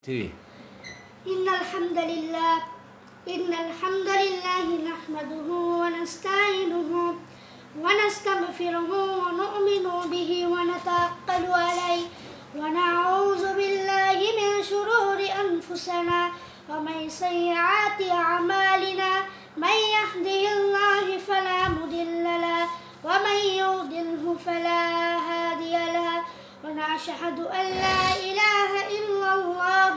إن الحمد لله نحمده ونستعينه ونستغفره ونؤمن به ونتوكل عليه ونعوذ بالله من شرور أنفسنا ومن سيئات أعمالنا من يهده الله فلا مضل له ومن يضلله فلا هادي له ونشهد أن لا إله إلا الله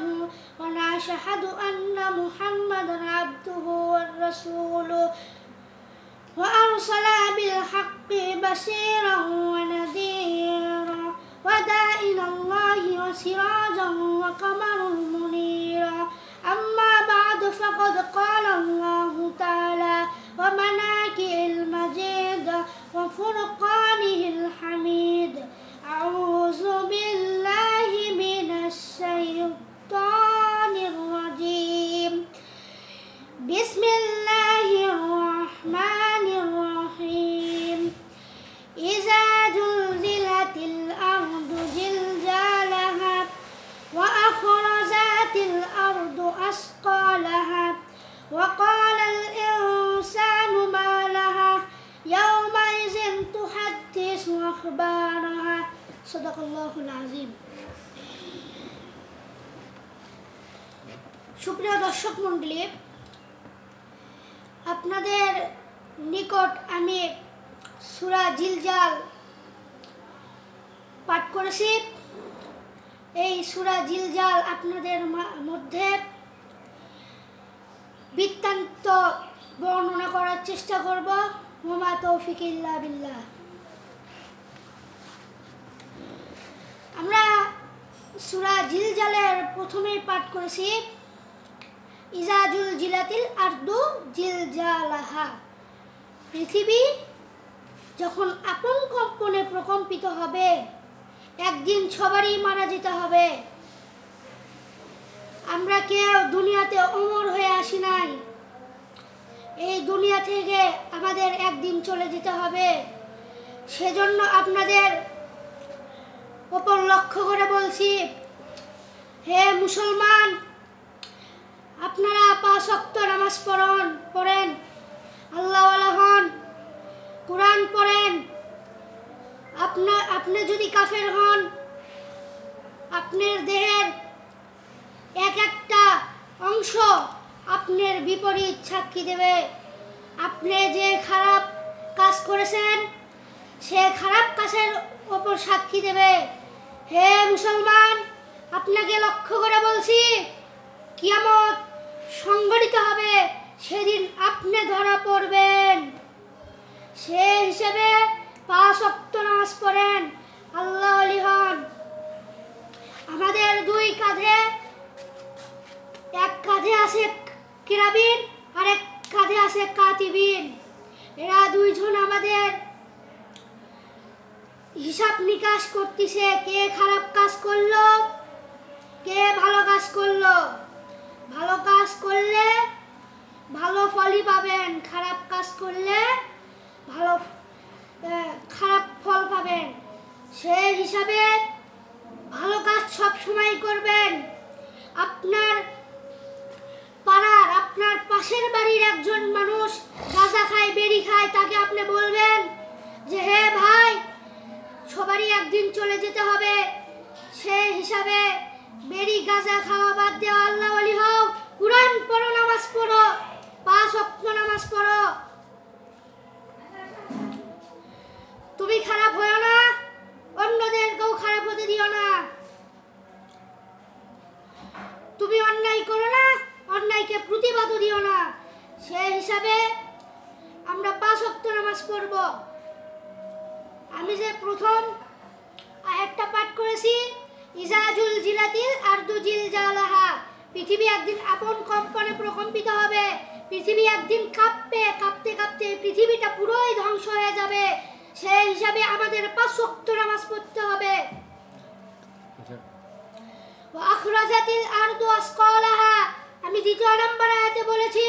ونشهد أن محمدا عبده ورسوله وأرسل بالحق بشيرا ونذيرا وداعيا إلى الله وسراجا وقمرا منيرا أما بعد فقد قال الله تعالى ومناكئ المجيد وفرقانه الحميد أعوذ بالله من الشيطان الرجيم بسم الله الرحمن الرحيم إذا زلزلت الأرض زلزالها وأخرجت الأرض أثقالها وقال الإنسان ما لها يومئذ تحدث أخبارها صدق الله العظيم সুপ্রিয় দর্শক মণ্ডলী, আপনাদের নিকট আমি সূরা জিলজাল পাঠ করেছি। এই সূরা জিলজাল আপনাদের মধ্যে বৃত্তান্ত বর্ণনা করার চেষ্টা করব। ওমা তৌফিক ইল্লা বিল্লাহ। আমরা সূরা জিলজালের প্রথমেই পাঠ করেছি ইজা জুলজিলাতিল আরদু জিলজালাহা। পৃথিবী যখন আপন কম্পনে প্রকম্পিত হবে, একদিন সবারই মারা যেতে হবে। আমরা কেউ দুনিয়াতে অমর হয়ে আসি নাই। এই দুনিয়া থেকে আমাদের একদিন চলে যেতে হবে। সেজন্য আপনাদের উপর লক্ষ্য করে বলছি, হে মুসলমান, আপনারা 5 ওয়াক্ত নামাজ পড়েন, আল্লাহওয়ালা হন, কোরআন পড়েন। আপনি যদি কাফের হন, আপনার দেহের এক একটা অংশ আপনার বিপরীত সাক্ষী দেবে। আপনি যে খারাপ কাজ করেছেন, সে খারাপ কাজের ওপর সাক্ষী দেবে। হে মুসলমান, আপনাকে লক্ষ্য করে বলছি, কিয়ামত সংঘটিত হবে, সেদিন আপনি ধরা পড়বেন। সে হিসেবে 5 ওয়াক্ত নামাজ পড়েন, আল্লাহ ওয়ালি হন। আমাদের দুই কাঁধে, এক কাঁধে আছে কিরাবিন আর এক কাঁধে আছে কাতিবিন। এরা দুইজন আমাদের হিসাব নিকাশ করতেছে, কে খারাপ কাজ করলো, কে ভালো কাজ করলো। ভালো কাজ করলে ভালো ফলই পাবেন, খারাপ কাজ করলে খারাপ ফল পাবেন। সেই হিসাবে ভালো কাজ সব সময় করবেন। আপনার পাড়ার, আপনার পাশের বাড়ির একজন মানুষ গাঁজা খায়, বেড়ি খায়, তাকে আপনি বলবেন যে হে ভাই, সবারই একদিন চলে যেতে হবে। সেই হিসাবে বেড়ি গাঁজা খাওয়া বাদ দেওয়া, আল্লাহ ওয়ালি হও, কুরআন পড়ো, নামাজ পড়ো, 5 ওয়াক্ত নামাজ পড়ো। তুমি খারাপ হয়ো না, অন্যদেরকেও খারাপ হতে দিও না। তুমি অন্যায় করো না, অন্যায়কে প্রতিবাদও দিও না। সেই হিসাবে আমরা 5 ওয়াক্ত নামাজ পড়ব। আমি যে প্রথম আয়াতটা পাঠ করেছি, ইজা জুলজিলাতিল আরদু জিলজালাহা, পৃথিবী একদিন আপন কম্পনে প্রকম্পিত হবে। পৃথিবী একদিন কাঁপতে কাঁপতে পৃথিবীটা পুরোই ধ্বংস হয়ে যাবে। সেই হিসাবে আমাদের 5 ওয়াক্ত নামাজ পড়তে হবে। ওয়া আখরাজাতিল আরদু আসকালাহা, আমি দ্বিতীয় নম্বর আয়াতে বলেছি